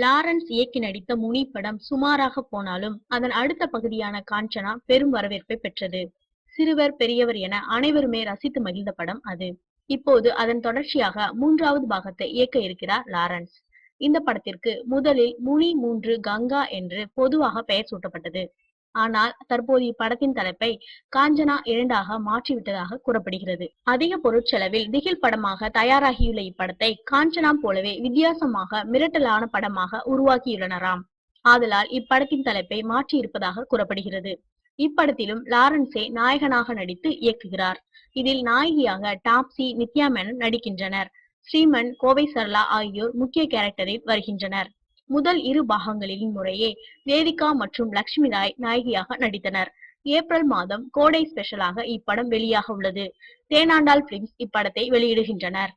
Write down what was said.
Lawrence இயக்கி நடித்த முனி படம் சுமாராக போனாலும் அதன் அடுத்த பகுதியான காஞ்சனா பெரும் வரவேற்பை பெற்றது. சிறுவர் பெரியவர் என அனைவருமே ரசித்து மகிழ்ந்த படம் அது. இப்போது அதன் தொடர்ச்சியாக 3வது பாகத்தை இயக்க இருக்கிறார் லாரன்ஸ். இந்த படத்திற்கு முதலில் முனி 3 கங்கா என்று பொதுவாக பெயர் சூட்டப்பட்டது. ஆனால் தற்போது இப்படத்தின் தலைப்பை காஞ்சனா 2ஆக மாற்றிவிட்டதாக கூறப்படுகிறது. அதிக பொருட்செலவில் திகில் படமாக தயாராகியுள்ள இப்படத்தை காஞ்சனா போலவே வித்தியாசமாக மிரட்டலான படமாக உருவாக்கியுள்ளனராம். ஆதலால் இப்படத்தின் தலைப்பை மாற்றி இருப்பதாக கூறப்படுகிறது. இப்படத்திலும் லாரன்ஸே நாயகனாக நடித்து இயக்குகிறார். இதில் நாயகியாக டாப்சி, நித்யா மேனன் நடிக்கின்றனர். ஸ்ரீமன், கோவை சரளா ஆகியோர் முக்கிய கேரக்டரில் வருகின்றனர். முதல் 2 பாகங்களிலும் முறையே வேதிகா மற்றும் லட்சுமி ராய் நாயகியாக நடித்தனர். ஏப்ரல் மாதம் கோடை ஸ்பெஷலாக இப்படம் வெளியாக உள்ளது. தேனாண்டாள் பிலிம்ஸ் இப்படத்தை வெளியிடுகின்றனர்.